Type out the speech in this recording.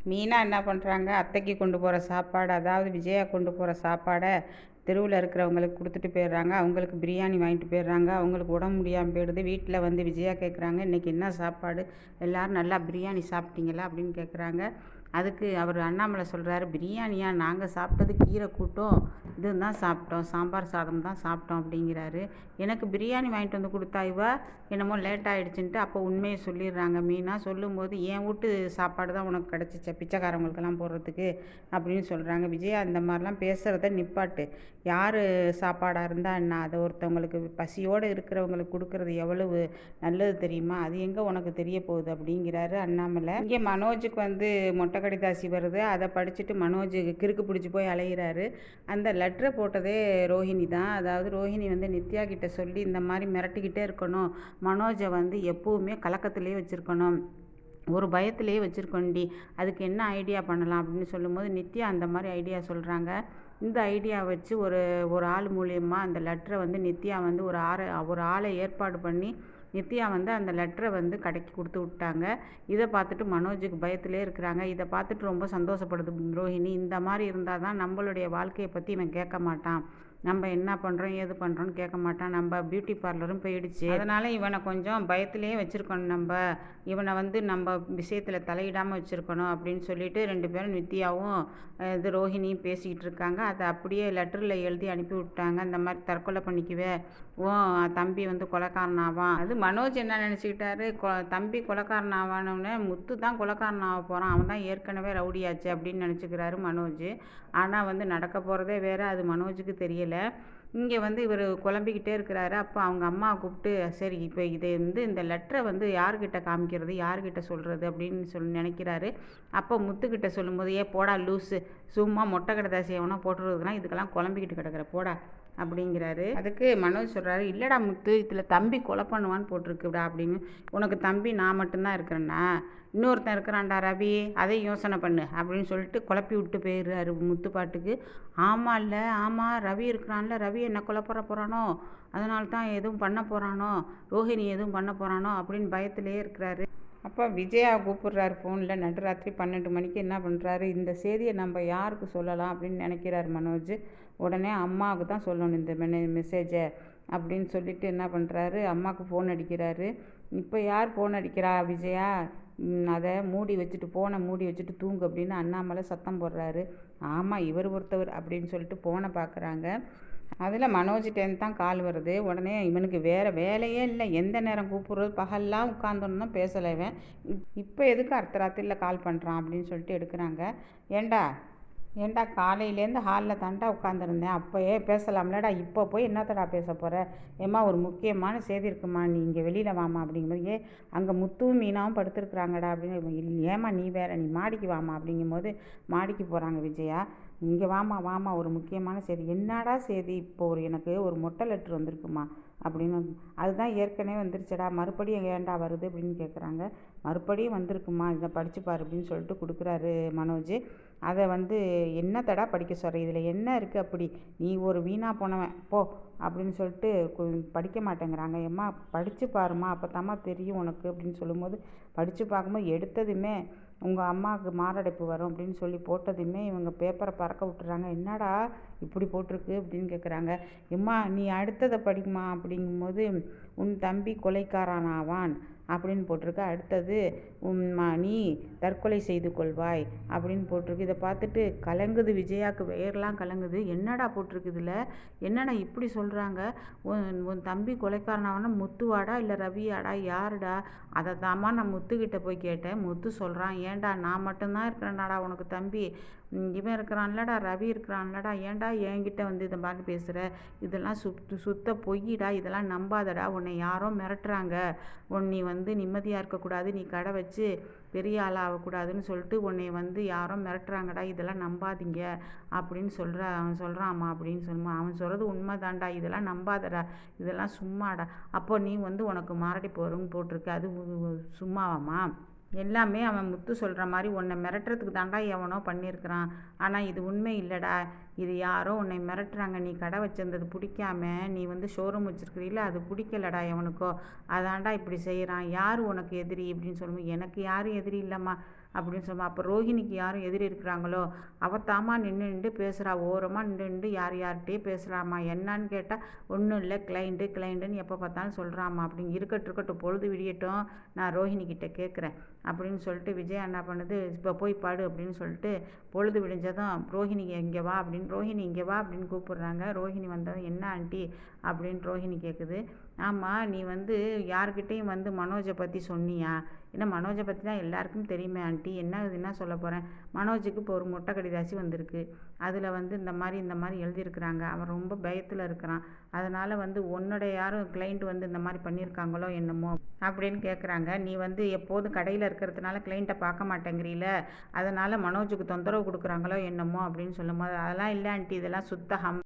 மீனா என்ன பண்ணுறாங்க, அத்தைக்கு கொண்டு போகிற சாப்பாடு, அதாவது விஜயா கொண்டு போகிற சாப்பாடை தெருவில் இருக்கிறவங்களுக்கு கொடுத்துட்டு போயிடுறாங்க. அவங்களுக்கு பிரியாணி வாங்கிட்டு போயிடுறாங்க. அவங்களுக்கு உடம்பு முடியாமல் போயிடுது. வீட்டில் வந்து விஜயா கேட்குறாங்க, இன்றைக்கி என்ன சாப்பாடு, எல்லோரும் நல்லா பிரியாணி சாப்பிட்டீங்களா அப்படின்னு கேட்குறாங்க. அதுக்கு அவர் அண்ணாமலை சொல்கிறாரு, பிரியாணியா, நாங்கள் சாப்பிட்டது கீரை கூட்டம் இதுவும் தான் சாப்பிட்டோம், சாம்பார் சாதம் தான் சாப்பிட்டோம் அப்படிங்கிறாரு. எனக்கு பிரியாணி வாங்கிட்டு வந்து கொடுத்தா இவ என்னமோ லேட் ஆகிடுச்சின்ட்டு அப்போ உண்மையை சொல்லிடுறாங்க. மீனா சொல்லும்போது, என் வீட்டு சாப்பாடு தான் உனக்கு கிடச்சிச்ச பிச்சைக்காரவங்களுக்கெல்லாம் போடுறதுக்கு அப்படின்னு சொல்கிறாங்க. விஜயா இந்த மாதிரிலாம் பேசுகிறத நிப்பாட்டு. யார் சாப்பாடாக இருந்தால் என்ன, அதை ஒருத்தவங்களுக்கு பசியோடு இருக்கிறவங்களுக்கு கொடுக்குறது எவ்வளவு நல்லது தெரியுமா, அது எங்கே உனக்கு தெரிய போகுது அப்படிங்கிறாரு அண்ணாமலை. இங்கே மனோஜுக்கு வந்து மொட்டை கடிதாசி வருது. அதை படிச்சுட்டு மனோஜ் கிறுக்கு பிடிச்சி போய் அலைகிறாரு. அந்த லெட்டரை போட்டதே ரோஹிணி தான். அதாவது ரோஹிணி வந்து நித்யா கிட்ட சொல்லி இந்த மாதிரி மிரட்டிக்கிட்டே இருக்கணும், மனோஜை வந்து எப்போவுமே கலக்கத்திலே வச்சுருக்கணும், ஒரு பயத்திலேயே வச்சுருக்கோண்டி, அதுக்கு என்ன ஐடியா பண்ணலாம் அப்படின்னு சொல்லும்போது நித்யா அந்த மாதிரி ஐடியா சொல்கிறாங்க. இந்த ஐடியா வச்சு ஒரு ஆள் மூலியமாக அந்த லெட்டரை வந்து நித்யா வந்து ஒரு ஆளை ஏற்பாடு பண்ணி நித்யா வந்து அந்த லெட்டரை வந்து கடைக்கு கொடுத்து விட்டாங்க. இதை பார்த்துட்டு மனோஜுக்கு பயத்திலே இருக்கிறாங்க. இதை பார்த்துட்டு ரொம்ப சந்தோஷப்படுது ரோஹிணி. இந்த மாதிரி இருந்தால் தான் நம்மளுடைய வாழ்க்கையை பற்றி இவன் கேட்க மாட்டான், நம்ம என்ன பண்ணுறோம் ஏது பண்ணுறோன்னு கேட்க மாட்டான், நம்ம பியூட்டி பார்லரும் போயிடுச்சு, அதனால் இவனை கொஞ்சம் பயத்திலே வச்சுருக்கணும், இவனை வந்து நம்ம விஷயத்தில் தலையிடாமல் வச்சுருக்கணும் அப்படின்னு சொல்லிட்டு 2 பேரும் நித்யாவும் இது ரோஹிணியும் பேசிக்கிட்டு இருக்காங்க. அதை அப்படியே லெட்டரில் எழுதி அனுப்பி விட்டாங்க. இந்த மாதிரி தற்கொலை பண்ணிக்குவே, தம்பி வந்து கொலைக்காரன் ஆவான். அது மனோஜ் என்ன நினச்சிக்கிட்டாரு, தம்பி கொலைக்காரன் ஆவானோடனே முத்து தான் கொலைக்காரன் ஆக போகிறான், அவன் தான் ஏற்கனவே ரவுடியாச்சு அப்படின்னு நினச்சிக்கிறாரு மனோஜ். ஆனால் வந்து நடக்க போகிறதே வேறு, அது மனோஜுக்கு தெரியலை. இங்கே வந்து இவர் குழம்பிக்கிட்டே இருக்கிறாரு. அப்போ அவங்க அம்மா கூப்பிட்டு, சரி இப்போ இதை வந்து இந்த லெட்டரை வந்து யார்கிட்ட காமிக்கிறது, யார்கிட்ட சொல்கிறது அப்படின்னு சொல்லி நினைக்கிறாரு. அப்போ முத்துக்கிட்ட சொல்லும்போது, போடா லூஸு, சும்மா மொட்டை கடைதாசி எவனோ போட்டுறதுக்குனா இதுக்கெல்லாம் குழம்பிக்கிட்டு கிடக்கிற போடா அப்படிங்கிறாரு. அதுக்கு மனோஜ் சொல்கிறாரு, இல்லைடா முத்து, இதில் தம்பி கொலை பண்ணுவான்னு போட்டிருக்குடா அப்படின்னு. உனக்கு தம்பி நான் மட்டும்தான் இருக்கிறேன்னா, இன்னொருத்தன் இருக்கிறான்டா ரவி, அதையும் யோசனை பண்ணு அப்படின்னு சொல்லிட்டு குழப்பி விட்டு போயிடுறாரு முத்து பாட்டுக்கு. ஆமாம் இல்லை, ஆமாம் ரவி இருக்கிறான்ல, ரவி என்ன கொலை பண்ண போகிறானோ, அதனால தான் எதுவும் பண்ண போகிறானோ, ரோஹிணி எதுவும் பண்ண போகிறானோ அப்படின்னு பயத்திலே இருக்கிறாரு. அப்போ விஜயா கூப்பிட்றாரு ஃபோனில். நடுராத்திரி 12 மணிக்கு என்ன பண்ணுறாரு, இந்த செய்தியை நம்ம யாருக்கு சொல்லலாம் அப்படின்னு நினைக்கிறார் மனோஜ். உடனே அம்மாவுக்கு தான் சொல்லணும் இந்த மெசேஜை அப்படின்னு சொல்லிட்டு என்ன பண்ணுறாரு, அம்மாவுக்கு ஃபோன் அடிக்கிறாரு. இப்போ யார் ஃபோன் அடிக்கிறா விஜயா, அதை மூடி வச்சுட்டு ஃபோனை மூடி வச்சுட்டு தூங்கு அப்படின்னு அண்ணாமலை சத்தம் போடுறாரு. ஆமாம் இவர் ஒருத்தவர் அப்படின்னு சொல்லிட்டு ஃபோனை பார்க்குறாங்க. அதில் மனோஜ்கிட்டேருந்து தான் கால் வருது. உடனே இவனுக்கு வேறு வேலையே இல்லை, எந்த நேரம் கூப்பிட்றது, பகல்லாம் உட்காந்துன்னு தான் பேசலை இவன், இப்போ எதுக்கு அர்த்தராத்திரியில் கால் பண்ணுறான் அப்படின்னு சொல்லிட்டு எடுக்கிறாங்க. ஏண்டா காலையிலேருந்து ஹாலில் தாண்டா உட்காந்துருந்தேன், அப்போயே பேசலாம்லடா, இப்போ போய் என்னத்தடா பேச போகிற, ஏம்மா ஒரு முக்கியமான செய்தி இருக்குமா, நீ இங்கே வெளியில் வாமா அப்படிங்கும்போது, அங்கே முத்துவும் மீனாவும் படுத்துருக்குறாங்கடா அப்படின்னு. ஏம்மா நீ வேற, நீ மாடிக்கு வாமா அப்படிங்கும்போது மாடிக்கு போகிறாங்க விஜயா. இங்கே வாமா ஒரு முக்கியமான செய்தி. என்னடா செய்தி, இப்போ எனக்கு ஒரு மொட்டை லெட்ரு வந்திருக்குமா அப்படின்னு. அதுதான் ஏற்கனவே வந்துருச்சடா, மறுபடியும் ஏன்டா வருது அப்படின்னு கேட்குறாங்க. மறுபடியும் வந்திருக்குமா, இதை படிச்சுப்பார் அப்படின்னு சொல்லிட்டு கொடுக்குறாரு மனோஜ். அதை வந்து என்னத்தடா படிக்க சொல்கிற, இதில் என்ன இருக்குது அப்படி, நீ ஒரு வீணாக போனவன் போ அப்படின்னு சொல்லிட்டு படிக்க மாட்டேங்கிறாங்க. ஏம்மா படித்து பாருமா, அப்போ தாம்மா தெரியும் உனக்கு அப்படின்னு சொல்லும்போது, படித்து பார்க்கும்போது எடுத்ததுமே உங்கள் அம்மாவுக்கு மாரடைப்பு வரும் அப்படின்னு சொல்லி போட்டதுமே இவங்க பேப்பரை பறக்க விட்டுறாங்க. என்னடா இப்படி போட்டிருக்கு அப்படின்னு கேட்குறாங்க. எம்மா நீ அடுத்ததை படிக்குமா அப்படிங்கும்போது, உன் தம்பி கொலைக்காரனாவான் அப்படின்னு போட்டிருக்கு. அடுத்தது நீ தற்கொலை செய்து கொள்வாய் அப்படின்னு போட்டிருக்கு. இதை பார்த்துட்டு கலங்குது விஜயாவுக்கு, வேர்லாம் கலங்குது. என்னடா போட்டிருக்கு இதில், என்னடா இப்படி சொல்கிறாங்க, உன் தம்பி கொலைக்காரனாவனா முத்துவாடா இல்லை ரவியாடா, யாருடா, அதை தாம்மா நான் முத்துக்கிட்ட போய் கேட்டேன். முத்து சொல்கிறான், ஏன்டா நான் மட்டும்தான் இருக்கிறேன்னாடா உனக்கு தம்பி, இவன் இருக்கிறான்லடா ரவி இருக்கிறான்லடா, ஏன்டா என்கிட்ட வந்து இதை மாதிரி பேசுகிற, இதெல்லாம் சுத்த பொய்யிடா, இதெல்லாம் நம்பாதடா, உன்னை யாரோ மிரட்டுறாங்க, நீ வந்து நிம்மதியாக இருக்கக்கூடாது, நீ கடை வச்சு பெரிய ஆள் ஆகக்கூடாதுன்னு சொல்லிட்டு உன்னை வந்து யாரோ மிரட்டுறாங்கடா, இதெல்லாம் நம்பாதீங்க அப்படின்னு அவன் சொல்கிறான்மா அப்படின்னு சொல்லுமா. அவன் சொல்கிறது உண்மை தான்டா, இதெல்லாம் நம்பாதடா, இதெல்லாம் சும்மாடா. அப்போ நீ வந்து உனக்கு மாரடைப்பு வரும்னு போட்டிருக்கு, அது சும்மாவாம்மா, எல்லாமே அவன் முத்து சொல்கிற மாதிரி உன்னை மிரட்டுறதுக்கு தாண்டா எவனோ பண்ணியிருக்கிறான், ஆனால் இது உண்மை இல்லைடா, இது யாரோ உன்னை மிரட்டுறாங்க, நீ கடை வச்சிருந்தது பிடிக்காம நீ வந்து ஷோரூம் வச்சுருக்கிறீல்ல, அது பிடிக்கலடா எவனுக்கோ, அதாண்டா இப்படி செய்கிறான், யார் உனக்கு எதிரி அப்படின்னு சொல்லும்போது, எனக்கு யாரும் எதிரி இல்லைம்மா, அப்படின்னு சொல்லுமா. அப்போ ரோஹிணிக்கு யாரும் எதிரி இருக்கிறாங்களோ அவத்தாம்மா நின்று பேசுகிறா, ஓரமாக நின்று யார்கிட்டயே பேசுகிறாம்மா. என்னான்னு கேட்டால் ஒன்றும் இல்லை, கிளைண்ட்டுன்னு எப்போ பார்த்தாலும் சொல்கிறாம்மா. அப்படின்னு இருக்கட்டும் பொழுது விடியட்டும், நான் ரோஹிணிக்கிட்ட கேட்குறேன் அப்படின்னு சொல்லிட்டு விஜயா என்ன பண்ணுது, இப்போ போய் பாடு அப்படின்னு சொல்லிட்டு பொழுது விடிஞ்சதும் ரோஹிணி இங்கே வா அப்படின்னு கூப்பிடுறாங்க. ரோஹிணி வந்ததும் என்ன ஆண்டி அப்படின்னு ரோஹிணி கேட்குது. ஆமாம், நீ யார்கிட்டையும் மனோஜை பற்றி சொன்னியா? ஏன்னா மனோஜை பற்றி தான் எல்லாருக்கும் தெரியுமே ஆண்டி, என்ன சொல்ல போகிறேன். மனோஜுக்கு இப்போ ஒரு மொட்டை கடிதாசி வந்திருக்கு. அதில் இந்த மாதிரி எழுதியிருக்கிறாங்க. அவன் ரொம்ப பயத்தில் இருக்கிறான். அதனால் உன்னோட யாரும் கிளைண்ட் இந்த மாதிரி பண்ணியிருக்காங்களோ என்னமோ அப்படின்னு கேட்குறாங்க. நீ எப்போதும் கடையில் இருக்கிறதுனால கிளைண்ட்டை பார்க்க மாட்டேங்கிறீல, அதனால் மனோஜுக்கு தொந்தரவு கொடுக்குறாங்களோ என்னமோ அப்படின்னு சொல்லும்போது, அதெல்லாம் இல்லை ஆண்டி, இதெல்லாம் சுத்த